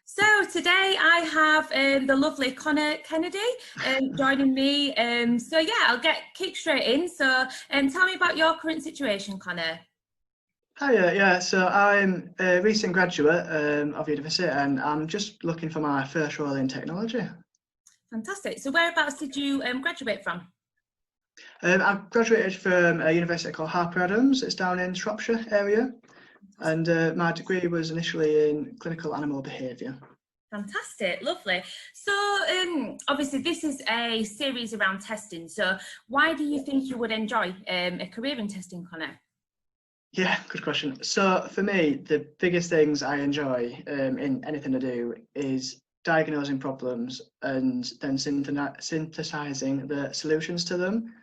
So today I have the lovely Connor Kennedy joining me. So yeah, I'll kick straight in. So tell me about your current situation, Connor. Hiya, yeah, so I'm a recent graduate of university and I'm just looking for my first role in technology. Fantastic. So whereabouts did you graduate from? I graduated from a university called Harper Adams. It's down in Shropshire area, and my degree was initially in clinical animal behaviour. Fantastic, lovely. So obviously this is a series around testing. So why do you think you would enjoy a career in testing, Connor? Yeah, good question. So for me, the biggest things I enjoy in anything I do is diagnosing problems and then synthesizing the solutions to them.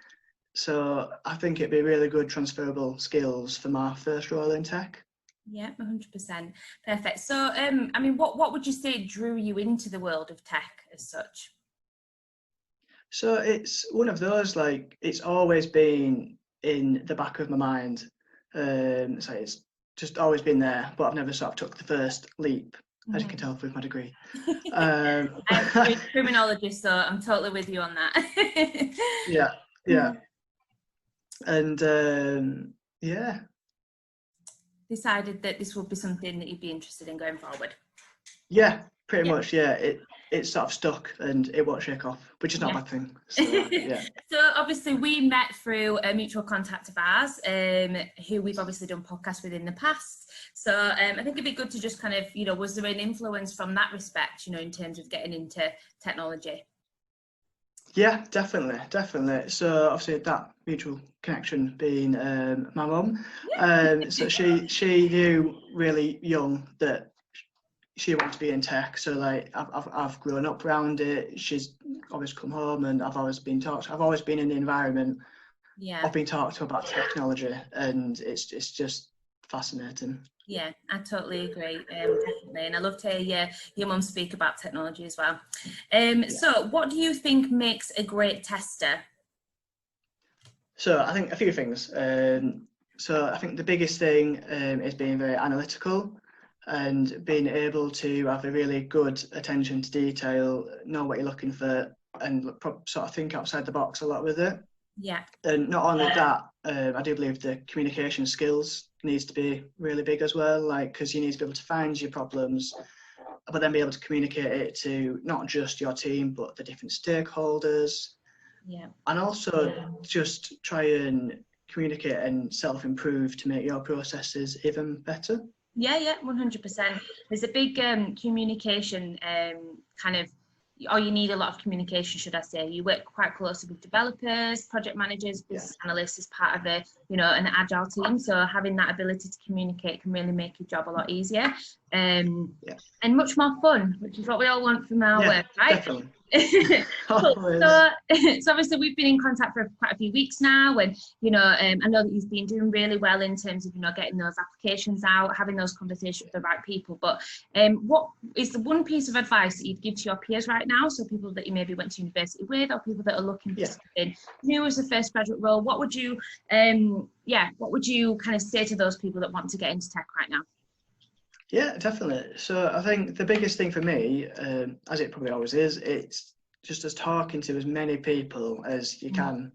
So I think it'd be really good transferable skills for my first role in tech. Yeah, 100%. Perfect. So, I mean, what would you say drew you into the world of tech as such? So it's one of those, like, it's always been in the back of my mind. So it's just always been there, but I've never sort of took the first leap, as you can tell with my degree. I'm a criminologist, so I'm totally with you on that. yeah. And yeah. Decided that this would be something that you'd be interested in going forward. Yeah, pretty much. Yeah, it sort of stuck and it won't shake off, which is not a bad thing. So, yeah. So obviously we met through a mutual contact of ours, who we've obviously done podcasts with in the past. So I think it'd be good to just kind of, was there an influence from that respect, in terms of getting into technology? Yeah, definitely. So obviously that mutual connection being my mum. So she knew really young that she wanted to be in tech. So like I've grown up around it. She's always come home and I've always been in the environment. Yeah. I've been talked to about technology and it's just fascinating. Yeah, I totally agree, definitely. And I love to hear your mum speak about technology as well. So what do you think makes a great tester? So I think a few things. So I think the biggest thing is being very analytical and being able to have a really good attention to detail, know what you're looking for, and sort of think outside the box a lot with it. Yeah. And not only that, I do believe the communication skills needs to be really big as well, like, because you need to be able to find your problems, but then be able to communicate it to not just your team, but the different stakeholders. Yeah. And also just try and communicate and self-improve to make your processes even better. Yeah, 100%. There's a big communication or you need a lot of communication, should I say. You work quite closely with developers, project managers, business analysts as part of an agile team. So having that ability to communicate can really make your job a lot easier and much more fun, which is what we all want from our work, right? Definitely. So obviously we've been in contact for quite a few weeks now, and I know that you've been doing really well in terms of getting those applications out, having those conversations with the right people. But what is the one piece of advice that you'd give to your peers right now, so people that you maybe went to university with, or people that are looking for something new as a first graduate role? What would you kind of say to those people that want to get into tech right now? Yeah, definitely. So I think the biggest thing for me, as it probably always is, it's just as talking to as many people as you can.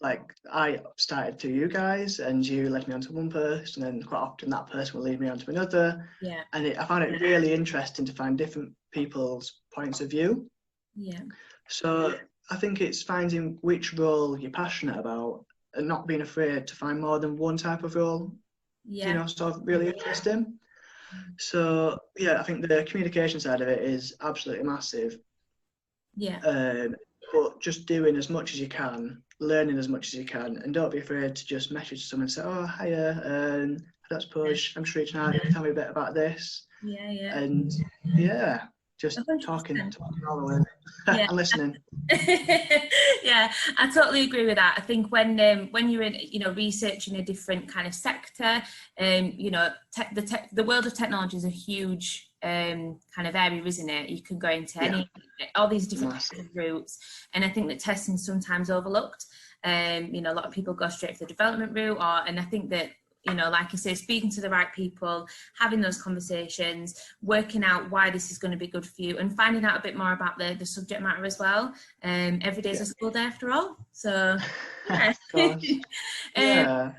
Like, I started through you guys and you led me on to one person, and quite often that person will lead me on to another. Yeah. And I found it really interesting to find different people's points of view. Yeah. So I think it's finding which role you're passionate about and not being afraid to find more than one type of role, sort of really interesting. So yeah, I think the communication side of it is absolutely massive. Yeah. But just doing as much as you can, learning as much as you can, and don't be afraid to just message someone and say, "Oh, hiya, that's Push. I'm just reaching out. Tell me a bit about this." Yeah. And just 100%. talking all the way and listening. Yeah, I totally agree with that. I think when you're in researching a different kind of sector, the world of technology is a huge kind of area, isn't it? You can go into all these different routes, and I think that testing is sometimes overlooked. A lot of people go straight for the development route, and I think that you know, like I say, speaking to the right people, having those conversations, working out why this is going to be good for you, and finding out a bit more about the subject matter as well. Every day's a school day after all. So, yeah. Yeah.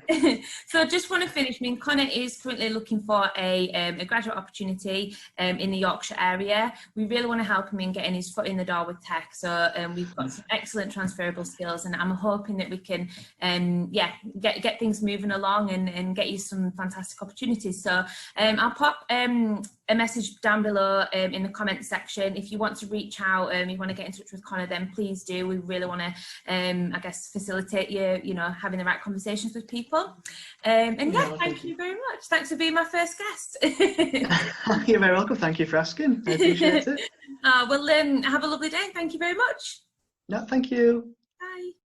So I just want to finish. I mean, Connor is currently looking for a graduate opportunity in the Yorkshire area. We really want to help him in getting his foot in the door with tech. So we've got some excellent transferable skills, and I'm hoping that we can, get things moving along and get you some fantastic opportunities. So I'll pop a message down below in the comments section. If you want to reach out, you want to get in touch with Connor, then please do. We really want to, I guess, facilitate you know, having the right conversations with people. And thank you very much. Thanks for being my first guest. You're very welcome. Thank you for asking. I appreciate it. Well, have a lovely day. Thank you very much. No, thank you.